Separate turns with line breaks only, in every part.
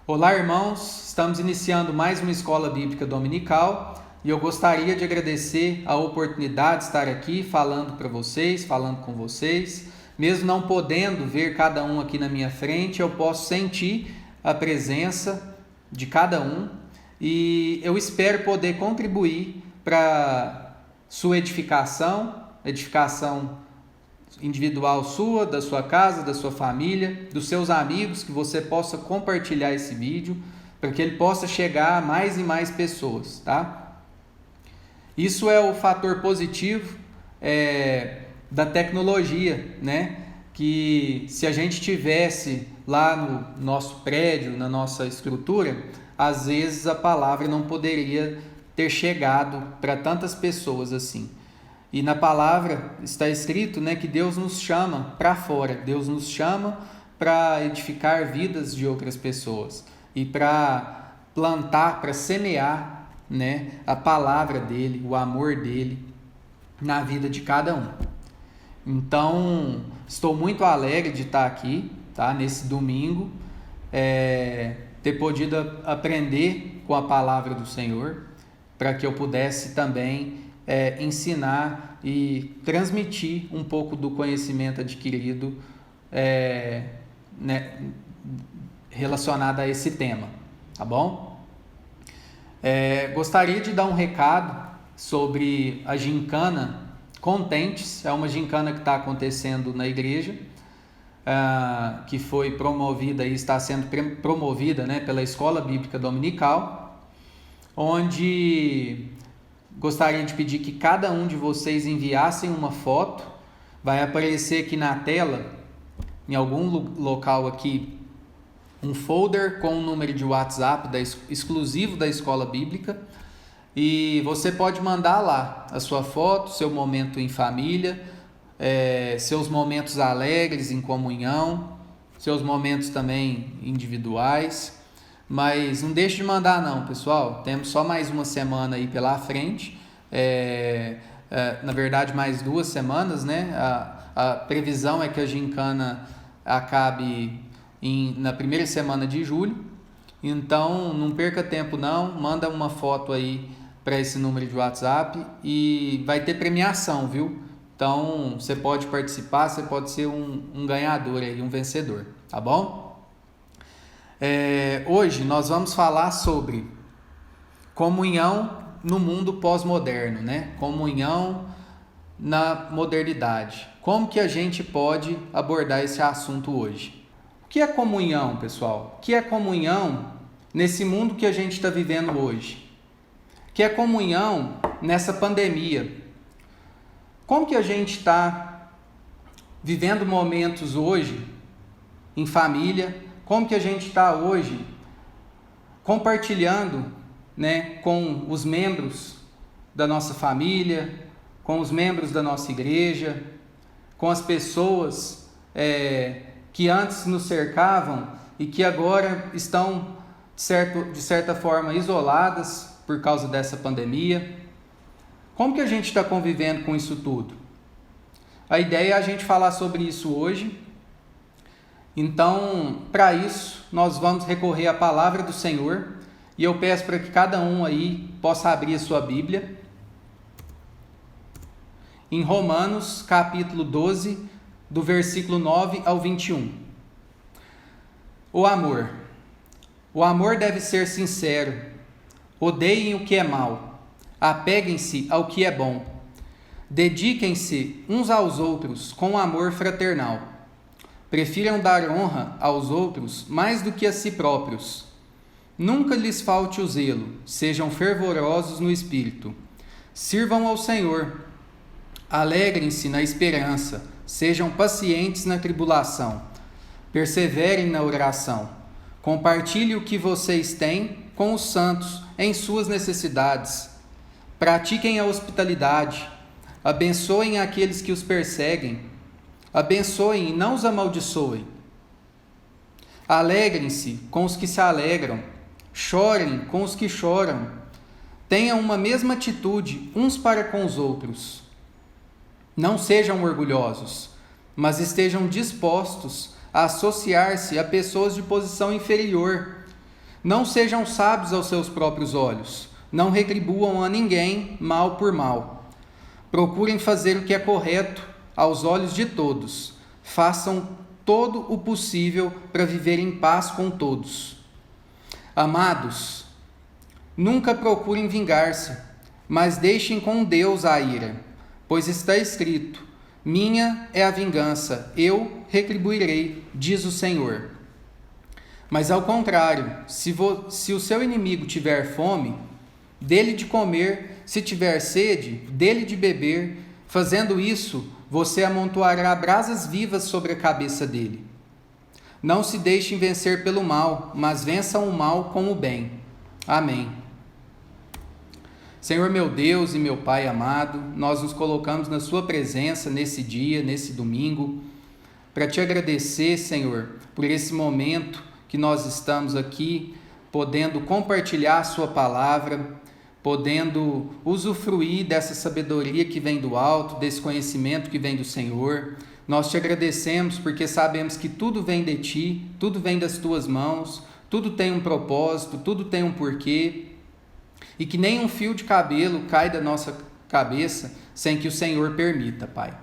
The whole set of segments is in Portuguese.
Olá, irmãos! Estamos iniciando mais uma escola bíblica dominical e eu gostaria de agradecer a oportunidade de estar aqui falando para vocês, falando com vocês. Mesmo não podendo ver cada um aqui na minha frente, eu posso sentir a presença de cada um e eu espero poder contribuir para sua edificação individual sua, da sua casa, da sua família, dos seus amigos, que você possa compartilhar esse vídeo para que ele possa chegar a mais e mais pessoas, tá? Isso é o fator positivo da tecnologia, né? Que se a gente tivesse lá no nosso prédio, na nossa estrutura, às vezes a palavra não poderia ter chegado para tantas pessoas assim. E na palavra está escrito, né, que Deus nos chama para fora, Deus nos chama para edificar vidas de outras pessoas e para plantar, para semear, né, a palavra dele, o amor dele na vida de cada um. Então, estou muito alegre de estar aqui, tá, nesse domingo, ter podido aprender com a palavra do Senhor, para que eu pudesse também ensinar e transmitir um pouco do conhecimento adquirido relacionado a esse tema, tá bom? Gostaria de dar um recado sobre a gincana Contentes. É uma gincana que está acontecendo na igreja, que foi promovida e está sendo promovida, né, pela Escola Bíblica Dominical, onde gostaria de pedir que cada um de vocês enviassem uma foto. Vai aparecer aqui na tela, em algum local aqui, um folder com um número de WhatsApp exclusivo da Escola Bíblica. E você pode mandar lá a sua foto, seu momento em família, seus momentos alegres em comunhão, seus momentos também individuais. Mas não deixe de mandar não, pessoal. Temos só mais uma semana aí pela frente. Na verdade, mais 2 semanas, né? A previsão é que a gincana acabe na primeira semana de julho. Então, não perca tempo não. Manda uma foto aí para esse número de WhatsApp e vai ter premiação, viu? Então, você pode participar, você pode ser um ganhador aí, um vencedor, tá bom? Hoje nós vamos falar sobre comunhão no mundo pós-moderno, né? Comunhão na modernidade. Como que a gente pode abordar esse assunto hoje? O que é comunhão, pessoal? O que é comunhão nesse mundo que a gente está vivendo hoje? O que é comunhão nessa pandemia? Como que a gente está vivendo momentos hoje em família? Como que a gente está hoje compartilhando, né, com os membros da nossa família, com os membros da nossa igreja, com as pessoas que antes nos cercavam e que agora estão, de certa forma, isoladas por causa dessa pandemia? Como que a gente está convivendo com isso tudo? A ideia é a gente falar sobre isso hoje. Então, para isso, nós vamos recorrer à palavra do Senhor e eu peço para que cada um aí possa abrir a sua Bíblia em Romanos, capítulo 12, do versículo 9 ao 21. O amor. O amor deve ser sincero. Odeiem o que é mal. Apeguem-se ao que é bom. Dediquem-se uns aos outros com amor fraternal. Prefiram dar honra aos outros mais do que a si próprios. Nunca lhes falte o zelo, sejam fervorosos no espírito. Sirvam ao Senhor. Alegrem-se na esperança, sejam pacientes na tribulação. Perseverem na oração. Compartilhe o que vocês têm com os santos em suas necessidades. Pratiquem a hospitalidade. Abençoem aqueles que os perseguem. Abençoem e não os amaldiçoem. Alegrem-se com os que se alegram. Chorem com os que choram. Tenham uma mesma atitude uns para com os outros. Não sejam orgulhosos, mas estejam dispostos a associar-se a pessoas de posição inferior. Não sejam sábios aos seus próprios olhos. Não retribuam a ninguém mal por mal. Procurem fazer o que é correto aos olhos de todos. Façam todo o possível para viver em paz com todos. Amados, nunca procurem vingar-se, mas deixem com Deus a ira, pois está escrito: minha é a vingança, eu retribuirei, diz o Senhor. Mas ao contrário, se o seu inimigo tiver fome, dê-lhe de comer, se tiver sede, dê-lhe de beber. Fazendo isso, você amontoará brasas vivas sobre a cabeça dele. Não se deixem vencer pelo mal, mas vençam o mal com o bem. Amém. Senhor meu Deus e meu Pai amado, nós nos colocamos na sua presença nesse dia, nesse domingo, para te agradecer, Senhor, por esse momento que nós estamos aqui, podendo compartilhar a sua palavra, podendo usufruir dessa sabedoria que vem do alto, desse conhecimento que vem do Senhor. Nós te agradecemos porque sabemos que tudo vem de ti, tudo vem das tuas mãos, tudo tem um propósito, tudo tem um porquê, e que nem um fio de cabelo cai da nossa cabeça sem que o Senhor permita, Pai.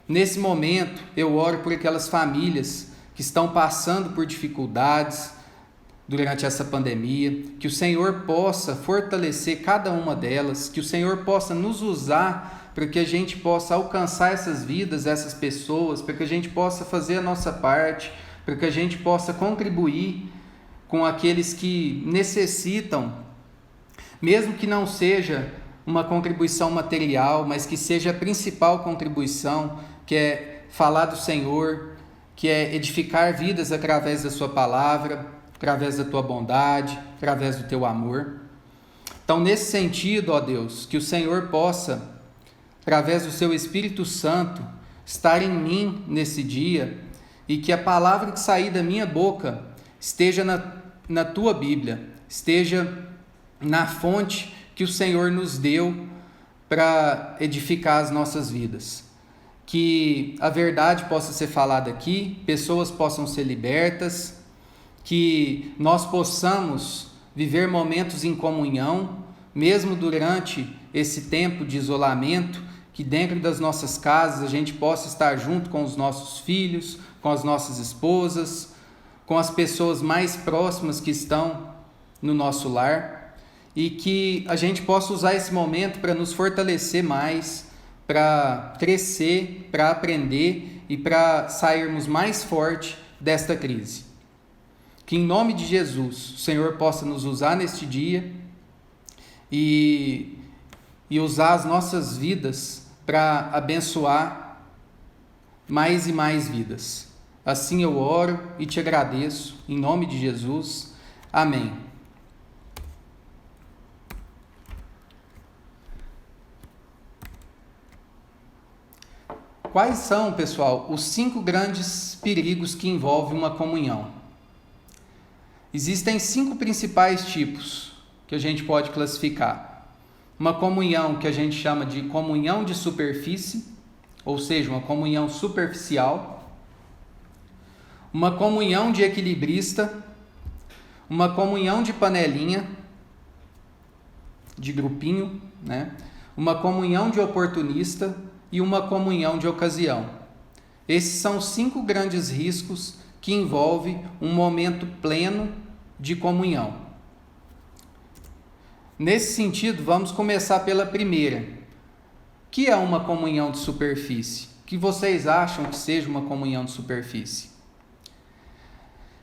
Nesse momento, eu oro por aquelas famílias que estão passando por dificuldades durante essa pandemia, que o Senhor possa fortalecer cada uma delas, que o Senhor possa nos usar para que a gente possa alcançar essas vidas, essas pessoas, para que a gente possa fazer a nossa parte, para que a gente possa contribuir com aqueles que necessitam, mesmo que não seja uma contribuição material, mas que seja a principal contribuição, que é falar do Senhor, que é edificar vidas através da sua palavra, através da tua bondade, através do teu amor. Então, nesse sentido, ó Deus, que o Senhor possa, através do seu Espírito Santo, estar em mim nesse dia, e que a palavra que sair da minha boca esteja na tua Bíblia, esteja na fonte que o Senhor nos deu para edificar as nossas vidas. Que a verdade possa ser falada aqui, pessoas possam ser libertas, que nós possamos viver momentos em comunhão, mesmo durante esse tempo de isolamento, que dentro das nossas casas a gente possa estar junto com os nossos filhos, com as nossas esposas, com as pessoas mais próximas que estão no nosso lar, e que a gente possa usar esse momento para nos fortalecer mais, para crescer, para aprender e para sairmos mais forte desta crise. Que em nome de Jesus o Senhor possa nos usar neste dia e usar as nossas vidas para abençoar mais e mais vidas. Assim eu oro e te agradeço, em nome de Jesus. Amém. Quais são, pessoal, os 5 grandes perigos que envolvem uma comunhão? Existem 5 principais tipos que a gente pode classificar. Uma comunhão que a gente chama de comunhão de superfície, ou seja, uma comunhão superficial. Uma comunhão de equilibrista. Uma comunhão de panelinha, de grupinho, né? Uma comunhão de oportunista e uma comunhão de ocasião. Esses são 5 grandes riscos que envolvem um momento pleno de comunhão. Nesse sentido, vamos começar pela primeira. O que é uma comunhão de superfície? O que vocês acham que seja uma comunhão de superfície?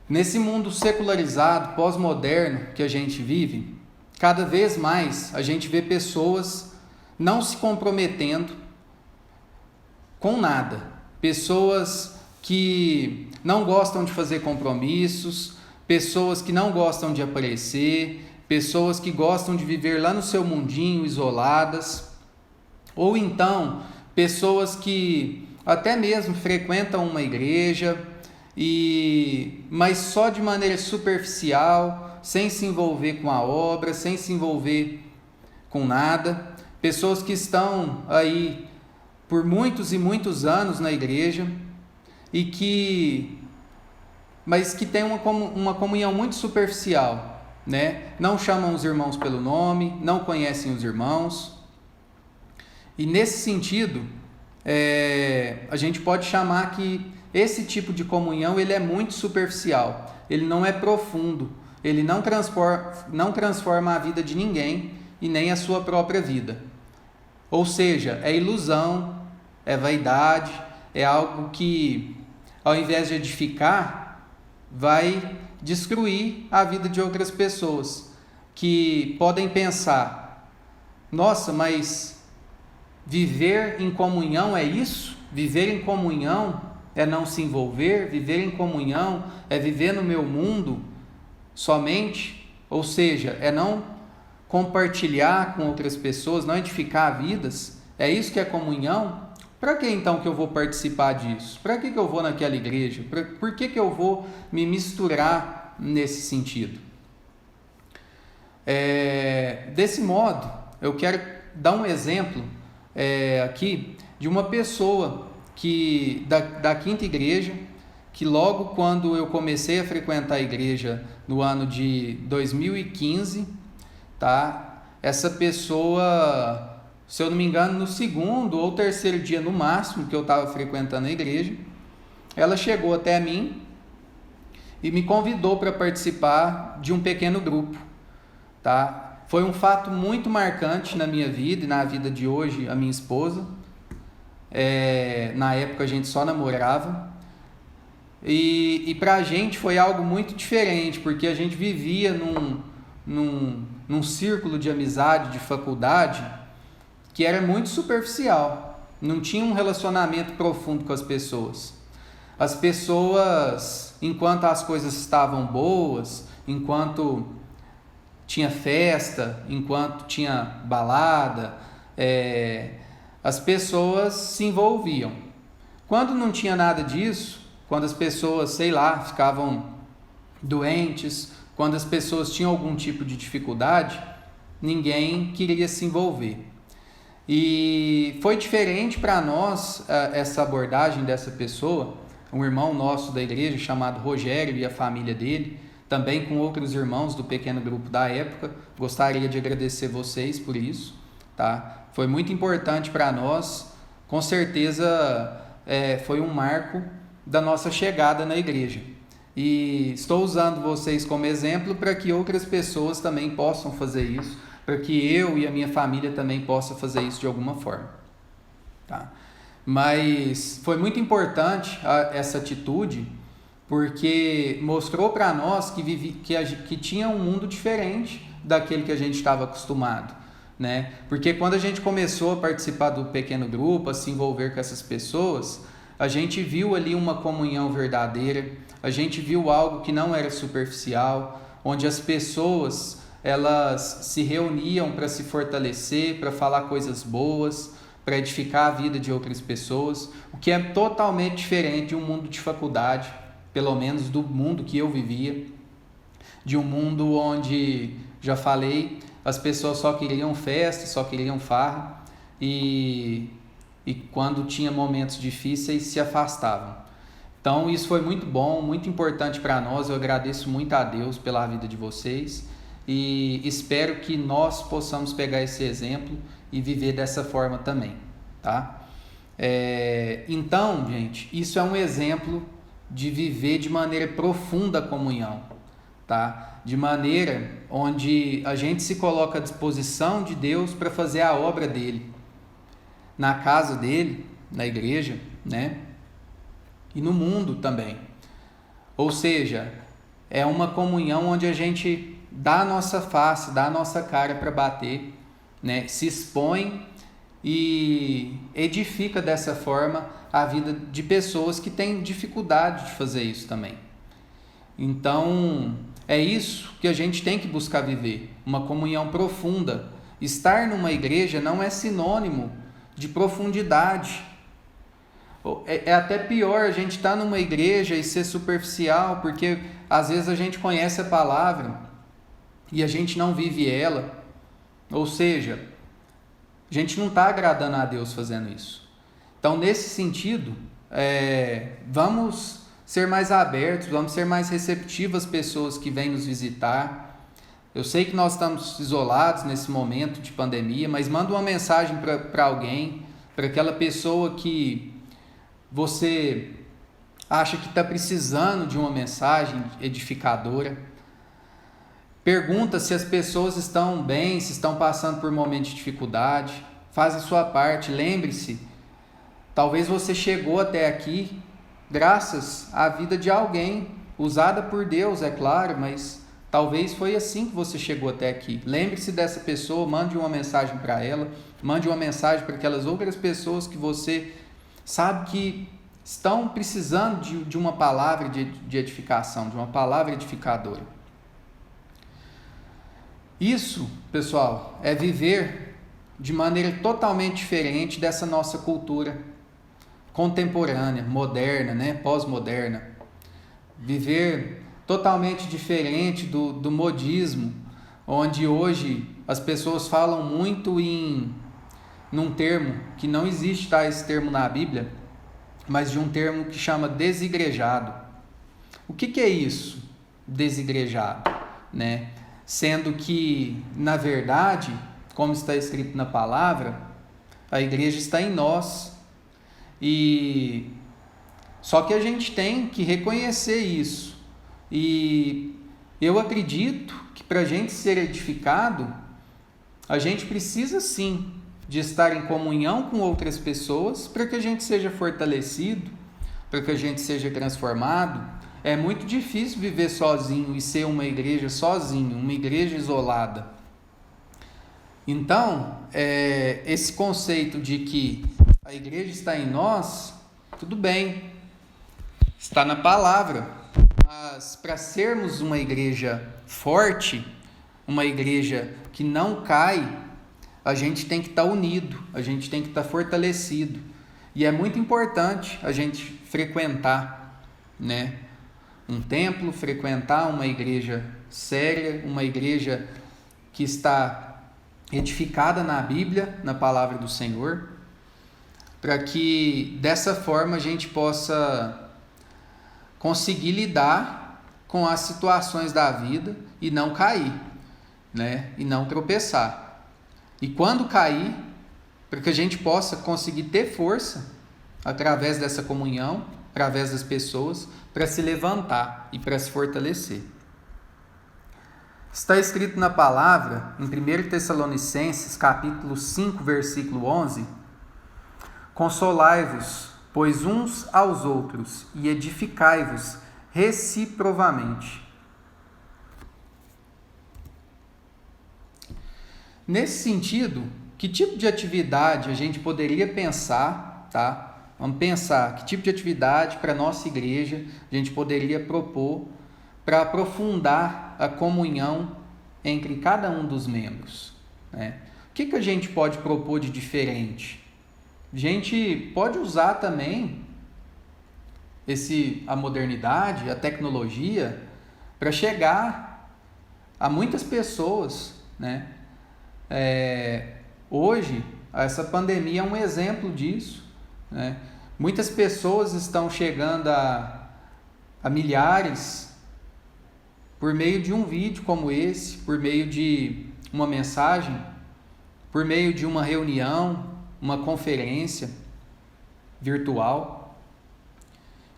Nesse mundo secularizado, pós-moderno que a gente vive, cada vez mais a gente vê pessoas não se comprometendo com nada. Pessoas que não gostam de fazer compromissos, pessoas que não gostam de aparecer, pessoas que gostam de viver lá no seu mundinho, isoladas, ou então pessoas que até mesmo frequentam uma igreja, mas só de maneira superficial, sem se envolver com a obra, sem se envolver com nada. Pessoas que estão aí por muitos e muitos anos na igreja e que mas que tem uma comunhão muito superficial, né? Não chamam os irmãos pelo nome, não conhecem os irmãos. E nesse sentido, a gente pode chamar que esse tipo de comunhão ele é muito superficial, ele não é profundo, ele não transforma a vida de ninguém e nem a sua própria vida. Ou seja, é ilusão, é vaidade, é algo que, ao invés de edificar, vai destruir a vida de outras pessoas, que podem pensar: nossa, mas viver em comunhão é isso? Viver em comunhão é não se envolver? Viver em comunhão é viver no meu mundo somente? Ou seja, é não compartilhar com outras pessoas, não edificar vidas? É isso que é comunhão? Para que então que eu vou participar disso? Para que eu vou naquela igreja? Por que eu vou me misturar nesse sentido? Desse modo, eu quero dar um exemplo aqui de uma pessoa que da quinta igreja, que logo quando eu comecei a frequentar a igreja no ano de 2015, tá? Essa pessoa, se eu não me engano, no segundo ou terceiro dia no máximo que eu estava frequentando a igreja, ela chegou até mim e me convidou para participar de um pequeno grupo, tá? Foi um fato muito marcante na minha vida e na vida de hoje, a minha esposa. Na época a gente só namorava. E para a gente foi algo muito diferente, porque a gente vivia num círculo de amizade, de faculdade, que era muito superficial. Não tinha um relacionamento profundo com as pessoas. As pessoas, enquanto as coisas estavam boas, enquanto tinha festa, enquanto tinha balada, as pessoas se envolviam. Quando não tinha nada disso, quando as pessoas, ficavam doentes, quando as pessoas tinham algum tipo de dificuldade, ninguém queria se envolver. E foi diferente para nós essa abordagem dessa pessoa, um irmão nosso da igreja chamado Rogério e a família dele, também com outros irmãos do pequeno grupo da época. Gostaria de agradecer vocês por isso, tá? Foi muito importante para nós, com certeza foi um marco da nossa chegada na igreja. E estou usando vocês como exemplo para que outras pessoas também possam fazer isso, para que eu e a minha família também possam fazer isso de alguma forma, tá? Mas foi muito importante essa atitude, porque mostrou para nós que tinha um mundo diferente daquele que a gente estava acostumado, né? Porque quando a gente começou a participar do pequeno grupo, a se envolver com essas pessoas, a gente viu ali uma comunhão verdadeira, a gente viu algo que não era superficial, onde as pessoas elas se reuniam para se fortalecer, para falar coisas boas, para edificar a vida de outras pessoas, o que é totalmente diferente de um mundo de faculdade, pelo menos do mundo que eu vivia, de um mundo onde, já falei, as pessoas só queriam festa, só queriam farra e quando tinha momentos difíceis se afastavam. Então isso foi muito bom, muito importante para nós. Eu agradeço muito a Deus pela vida de vocês e espero que nós possamos pegar esse exemplo e viver dessa forma também, tá? Então, gente, isso é um exemplo de viver de maneira profunda a comunhão, tá? De maneira onde a gente se coloca à disposição de Deus para fazer a obra dele, na casa dele, na igreja, né? E no mundo também. Ou seja, é uma comunhão onde a gente dá a nossa face, dá a nossa cara para bater, né? Se expõe e edifica dessa forma a vida de pessoas que têm dificuldade de fazer isso também. Então, é isso que a gente tem que buscar viver, uma comunhão profunda. Estar numa igreja não é sinônimo de profundidade. É até pior a gente estar numa igreja e ser superficial, porque às vezes a gente conhece a palavra e a gente não vive ela. Ou seja, a gente não está agradando a Deus fazendo isso. Então, nesse sentido, vamos ser mais abertos, vamos ser mais receptivos às pessoas que vêm nos visitar. Eu sei que nós estamos isolados nesse momento de pandemia, mas manda uma mensagem para alguém, para aquela pessoa que você acha que está precisando de uma mensagem edificadora. Pergunta se as pessoas estão bem, se estão passando por momentos de dificuldade. Faz a sua parte. Lembre-se, talvez você chegou até aqui graças à vida de alguém, usada por Deus, é claro, mas talvez foi assim que você chegou até aqui. Lembre-se dessa pessoa, mande uma mensagem para ela, mande uma mensagem para aquelas outras pessoas que você sabe que estão precisando de uma palavra de edificação, de uma palavra edificadora. Isso, pessoal, é viver de maneira totalmente diferente dessa nossa cultura contemporânea, moderna, né? Pós-moderna. Viver totalmente diferente do modismo, onde hoje as pessoas falam muito num termo que não existe, tá, esse termo na Bíblia, mas de um termo que chama desigrejado. O que é isso? Desigrejado, né? Sendo que, na verdade, como está escrito na palavra, a igreja está em nós. E só que a gente tem que reconhecer isso. E eu acredito que para a gente ser edificado, a gente precisa sim de estar em comunhão com outras pessoas para que a gente seja fortalecido, para que a gente seja transformado. É muito difícil viver sozinho e ser uma igreja sozinho, uma igreja isolada. Então, esse conceito de que a igreja está em nós, tudo bem, está na palavra, mas para sermos uma igreja forte, uma igreja que não cai, a gente tem que estar unido, a gente tem que estar fortalecido. E é muito importante a gente frequentar, né, um templo, frequentar uma igreja séria, uma igreja que está edificada na Bíblia, na palavra do Senhor, para que dessa forma a gente possa conseguir lidar com as situações da vida e não cair, né, e não tropeçar. E quando cair, para que a gente possa conseguir ter força através dessa comunhão, através das pessoas, para se levantar e para se fortalecer. Está escrito na palavra, em 1 Tessalonicenses, capítulo 5, versículo 11, consolai-vos, pois uns aos outros, e edificai-vos reciprocamente. Nesse sentido, que tipo de atividade a gente poderia pensar, tá? Vamos pensar que tipo de atividade para a nossa igreja a gente poderia propor para aprofundar a comunhão entre cada um dos membros, né? O que a gente pode propor de diferente? A gente pode usar também a modernidade, a tecnologia, para chegar a muitas pessoas, né? Hoje, essa pandemia é um exemplo disso, né? Muitas pessoas estão chegando a milhares por meio de um vídeo como esse, por meio de uma mensagem, por meio de uma reunião, uma conferência virtual.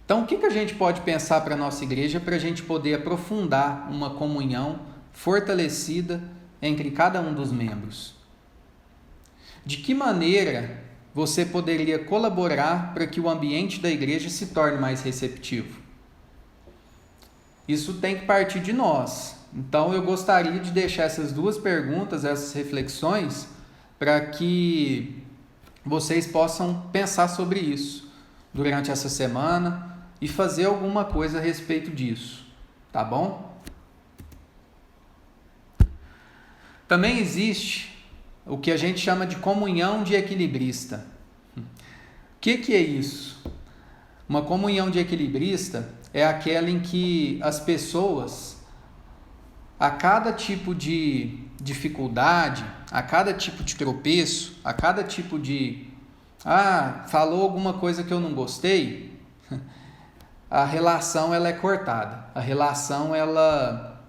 Então, o que a gente pode pensar para a nossa igreja para a gente poder aprofundar uma comunhão fortalecida entre cada um dos membros? De que maneira você poderia colaborar para que o ambiente da igreja se torne mais receptivo? Isso tem que partir de nós. Então, eu gostaria de deixar essas duas perguntas, essas reflexões, para que vocês possam pensar sobre isso durante essa semana e fazer alguma coisa a respeito disso, tá bom? Também existe o que a gente chama de comunhão de equilibrista. O que é isso? Uma comunhão de equilibrista é aquela em que as pessoas, a cada tipo de dificuldade, a cada tipo de tropeço, a cada tipo de falou alguma coisa que eu não gostei, a relação ela é cortada. A relação ela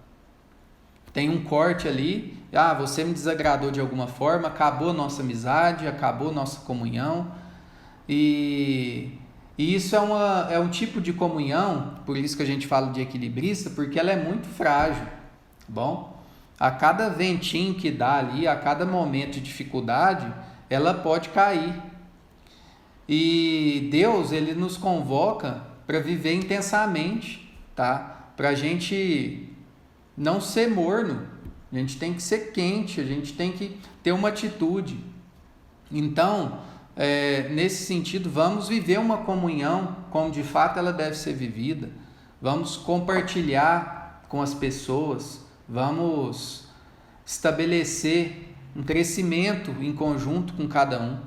tem um corte ali. Você me desagradou de alguma forma, acabou a nossa amizade, acabou a nossa comunhão. E isso é um tipo de comunhão, por isso que a gente fala de equilibrista, porque ela é muito frágil, tá bom? A cada ventinho que dá ali, a cada momento de dificuldade, ela pode cair. E Deus, ele nos convoca para viver intensamente, tá? Para a gente não ser morno, a gente tem que ser quente, a gente tem que ter uma atitude. Então, nesse sentido, vamos viver uma comunhão como de fato ela deve ser vivida. Vamos compartilhar com as pessoas, vamos estabelecer um crescimento em conjunto com cada um,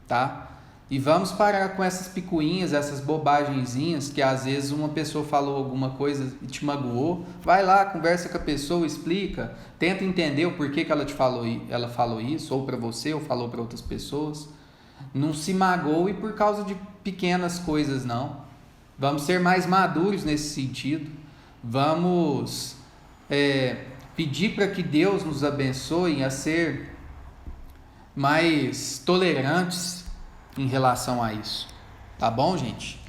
tá? E vamos parar com essas picuinhas, essas bobagenzinhas que às vezes uma pessoa falou alguma coisa e te magoou. Vai lá, conversa com a pessoa, explica, tenta entender o porquê que ela falou isso, ou para você, ou falou para outras pessoas. Não se magoe por causa de pequenas coisas, não. Vamos ser mais maduros nesse sentido. Vamos pedir para que Deus nos abençoe a ser mais tolerantes em relação a isso. Tá bom, gente?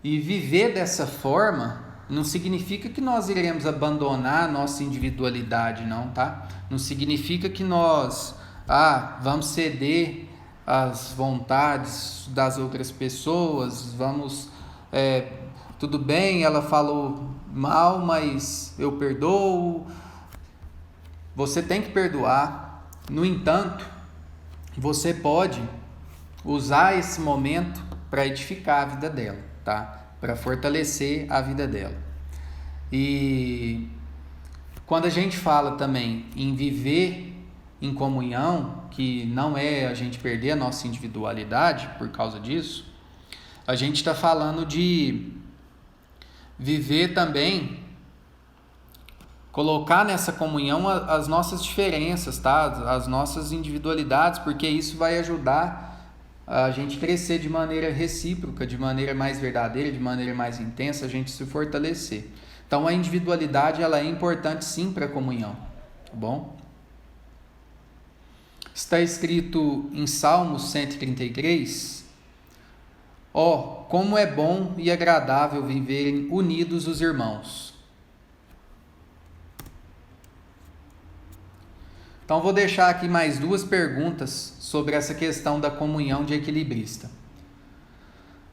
E viver dessa forma não significa que nós iremos abandonar a nossa individualidade, não, tá? Não significa que nós vamos ceder às vontades das outras pessoas, tudo bem, ela falou mal, mas eu perdoo. Você tem que perdoar. No entanto, você pode usar esse momento para edificar a vida dela, tá? Para fortalecer a vida dela. E quando a gente fala também em viver em comunhão, que não é a gente perder a nossa individualidade por causa disso, a gente está falando de viver também, colocar nessa comunhão as nossas diferenças, tá? As nossas individualidades, porque isso vai ajudar a gente crescer de maneira recíproca, de maneira mais verdadeira, de maneira mais intensa, a gente se fortalecer. Então a individualidade ela é importante sim para a comunhão, tá bom? Está escrito em Salmos 133: como é bom e agradável viverem unidos os irmãos. Então vou deixar aqui mais 2 perguntas sobre essa questão da comunhão de equilibrista.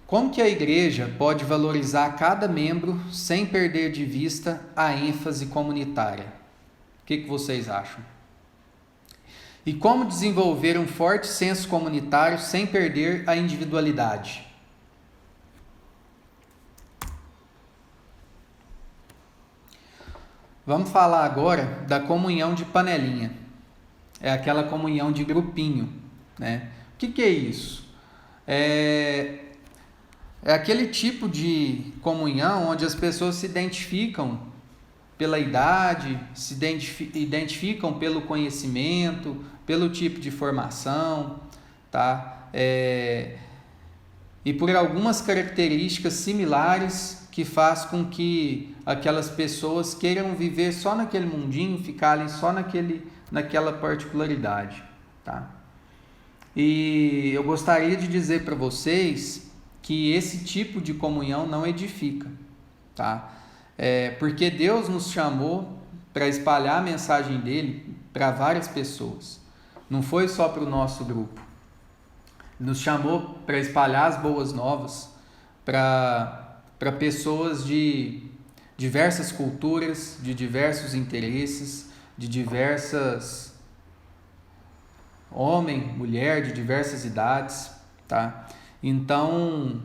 Como que a igreja pode valorizar cada membro sem perder de vista a ênfase comunitária? O que vocês acham? E como desenvolver um forte senso comunitário sem perder a individualidade? Vamos falar agora da comunhão de panelinha. É aquela comunhão de grupinho, né? O que é isso? É aquele tipo de comunhão onde as pessoas se identificam pela idade, se identificam pelo conhecimento, pelo tipo de formação, tá? E por algumas características similares que faz com que aquelas pessoas queiram viver só naquele mundinho, ficar ali só naquela particularidade, tá? E eu gostaria de dizer para vocês que esse tipo de comunhão não edifica, tá? Porque Deus nos chamou para espalhar a mensagem dele para várias pessoas. Não foi só para o nosso grupo. Nos chamou para espalhar as boas novas para pessoas de diversas culturas, de diversos interesses, de diversas homem, mulher, de diversas idades, tá? Então,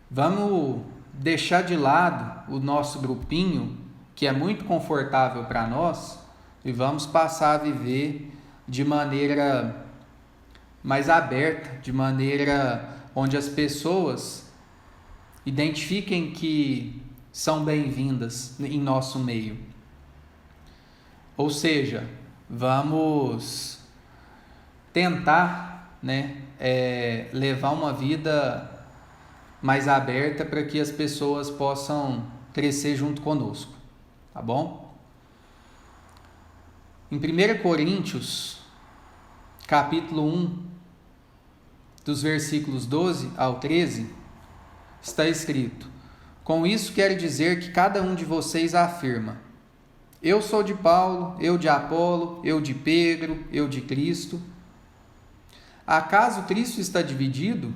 vamos deixar de lado o nosso grupinho, que é muito confortável para nós, e vamos passar a viver de maneira mais aberta, de maneira onde as pessoas identifiquem que são bem-vindas em nosso meio. Ou seja, vamos tentar, levar uma vida mais aberta para que as pessoas possam crescer junto conosco, tá bom? Em 1 Coríntios, capítulo 1, dos versículos 12 ao 13, está escrito: com isso quero dizer que cada um de vocês afirma: eu sou de Paulo, eu de Apolo, eu de Pedro, eu de Cristo. Acaso Cristo está dividido?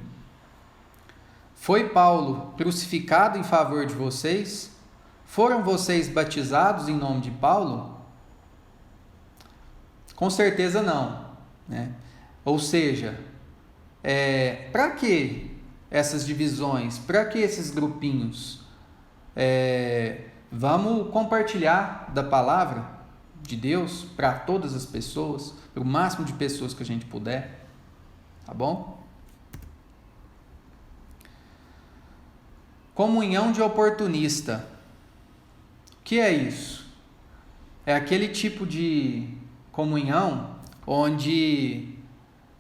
Foi Paulo crucificado em favor de vocês? Foram vocês batizados em nome de Paulo? Com certeza não, né? Ou seja, para que essas divisões? Para que esses grupinhos? Vamos compartilhar da palavra de Deus para todas as pessoas, para o máximo de pessoas que a gente puder, tá bom? Comunhão de oportunista. O que é isso? É aquele tipo de comunhão onde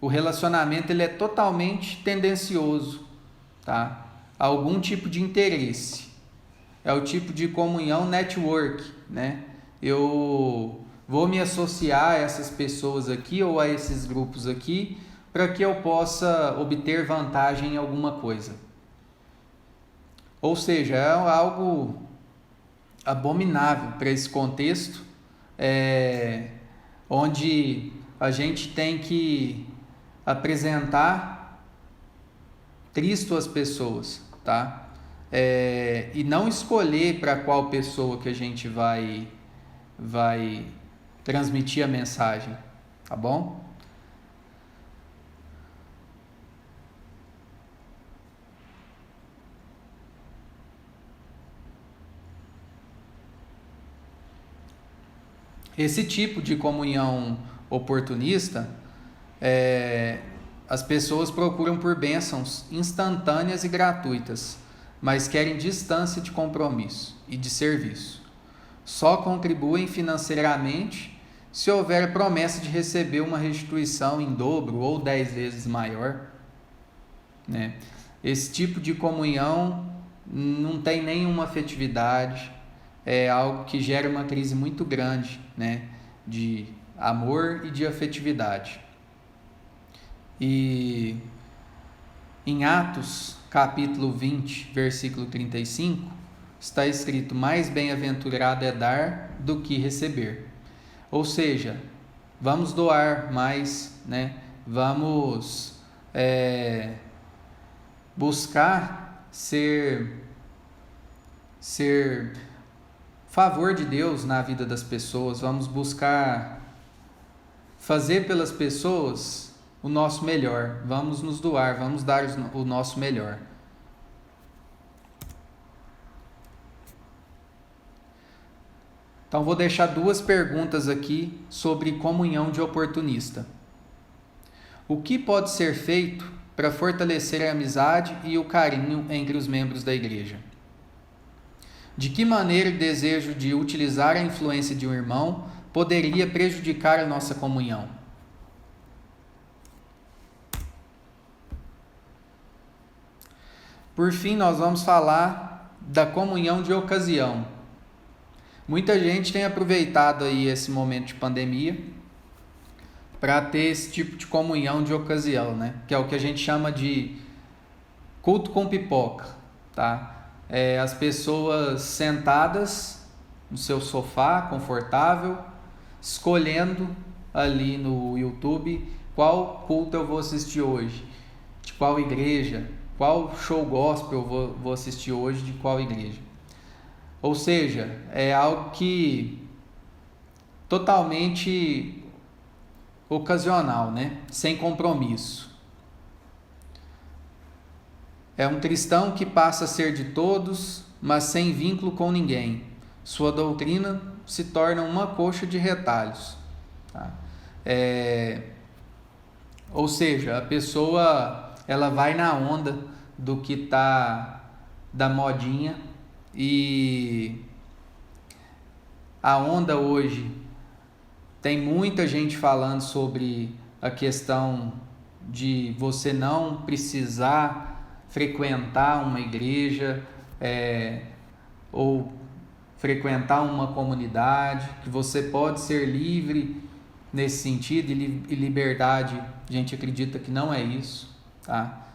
o relacionamento ele é totalmente tendencioso, tá? Algum tipo de interesse. É o tipo de comunhão network, né? Eu vou me associar a essas pessoas aqui ou a esses grupos aqui para que eu possa obter vantagem em alguma coisa. Ou seja, é algo abominável para esse contexto, onde a gente tem que apresentar Cristo às pessoas, tá? E não escolher para qual pessoa que a gente vai transmitir a mensagem, tá bom? Esse tipo de comunhão oportunista, as pessoas procuram por bênçãos instantâneas e gratuitas, mas querem distância de compromisso e de serviço. Só contribuem financeiramente se houver promessa de receber uma restituição em dobro ou 10 vezes maior, né? Esse tipo de comunhão não tem nenhuma afetividade, é algo que gera uma crise muito grande, né, de amor e de afetividade. E em Atos, capítulo 20, versículo 35, está escrito: mais bem-aventurado é dar do que receber. Ou seja, vamos doar mais, né? Vamos buscar ser favor de Deus na vida das pessoas, vamos buscar fazer pelas pessoas o nosso melhor, vamos nos doar, vamos dar o nosso melhor. Então vou deixar 2 perguntas aqui sobre comunhão de oportunista. O que pode ser feito para fortalecer a amizade e o carinho entre os membros da igreja? De que maneira o desejo de utilizar a influência de um irmão poderia prejudicar a nossa comunhão? Por fim, nós vamos falar da comunhão de ocasião. Muita gente tem aproveitado aí esse momento de pandemia para ter esse tipo de comunhão de ocasião, né? Que é o que a gente chama de culto com pipoca, tá? As pessoas sentadas no seu sofá confortável, escolhendo ali no YouTube qual culto eu vou assistir hoje, de qual igreja, qual show gospel eu vou assistir hoje, de qual igreja. Ou seja, é algo que totalmente ocasional, né? Sem compromisso. É um cristão que passa a ser de todos, mas sem vínculo com ninguém. Sua doutrina se torna uma coxa de retalhos, tá? Ou seja, a pessoa ela vai na onda do que tá da modinha, e a onda hoje tem muita gente falando sobre a questão de você não precisar frequentar uma igreja ou frequentar uma comunidade, que você pode ser livre nesse sentido, e liberdade, a gente acredita que não é isso, tá?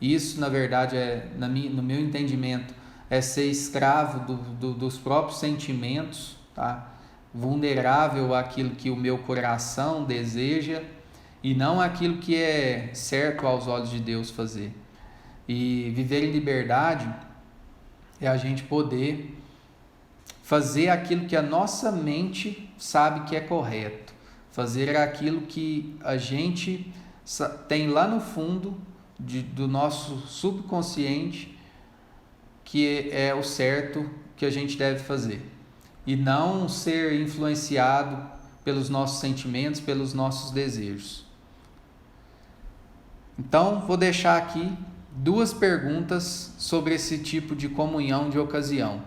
Isso, na verdade, no meu entendimento, é ser escravo dos próprios sentimentos, tá? Vulnerável àquilo que o meu coração deseja e não aquilo que é certo aos olhos de Deus fazer. E viver em liberdade é a gente poder fazer aquilo que a nossa mente sabe que é correto, fazer aquilo que a gente tem lá no fundo do nosso subconsciente que é o certo que a gente deve fazer, e não ser influenciado pelos nossos sentimentos, pelos nossos desejos. Então, vou deixar aqui 2 perguntas sobre esse tipo de comunhão de ocasião.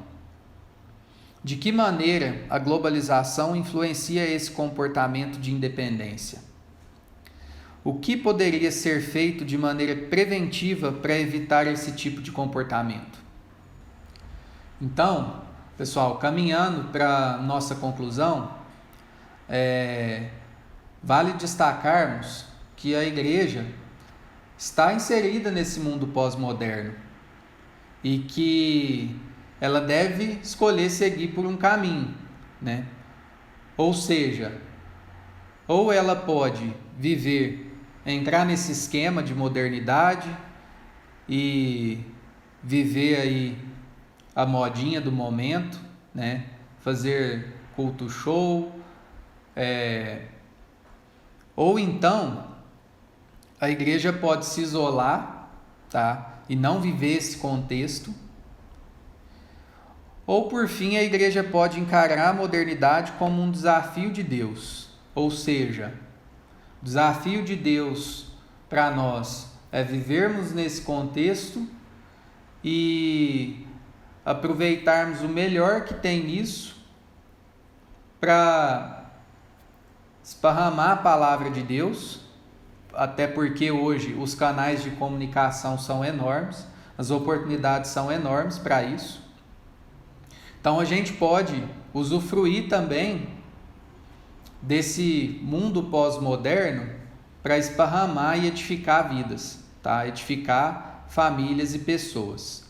De que maneira a globalização influencia esse comportamento de independência? O que poderia ser feito de maneira preventiva para evitar esse tipo de comportamento? Então, pessoal, caminhando para nossa conclusão, vale destacarmos que a igreja está inserida nesse mundo pós-moderno e que ela deve escolher seguir por um caminho, né? Ou seja, ou ela pode entrar nesse esquema de modernidade e viver aí a modinha do momento, né? Fazer culto show, ou então a igreja pode se isolar, tá? E não viver esse contexto. Ou por fim, a igreja pode encarar a modernidade como um desafio de Deus. Ou seja, o desafio de Deus para nós é vivermos nesse contexto e aproveitarmos o melhor que tem nisso para esparramar a palavra de Deus, até porque hoje os canais de comunicação são enormes, as oportunidades são enormes para isso. Então a gente pode usufruir também desse mundo pós-moderno para esparramar e edificar vidas, tá? Edificar famílias e pessoas.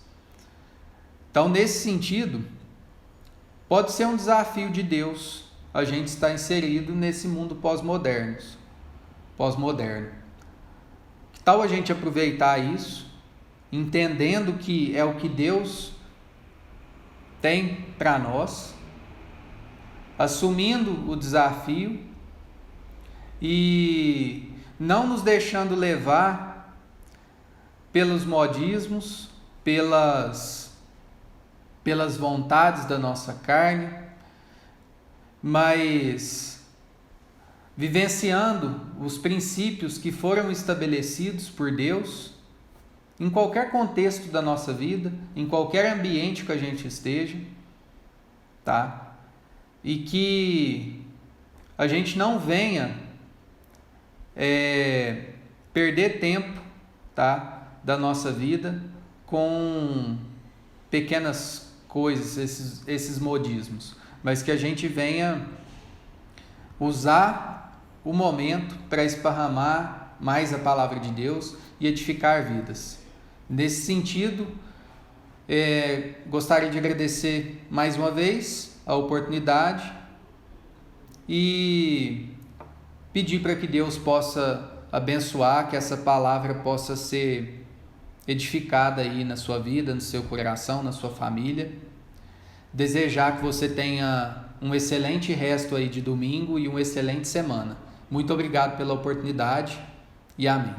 Então, nesse sentido, pode ser um desafio de Deus a gente estar inserido nesse mundo pós-moderno. Que tal a gente aproveitar isso, entendendo que é o que Deus tem para nós, assumindo o desafio e não nos deixando levar pelos modismos, pelas vontades da nossa carne, mas vivenciando os princípios que foram estabelecidos por Deus em qualquer contexto da nossa vida, em qualquer ambiente que a gente esteja, tá? E que a gente não venha perder tempo, tá? Da nossa vida com pequenas coisas, esses modismos, mas que a gente venha usar o momento para esparramar mais a palavra de Deus e edificar vidas. Nesse sentido, gostaria de agradecer mais uma vez a oportunidade e pedir para que Deus possa abençoar, que essa palavra possa ser edificada aí na sua vida, no seu coração, na sua família. Desejar que você tenha um excelente resto aí de domingo e uma excelente semana. Muito obrigado pela oportunidade e amém.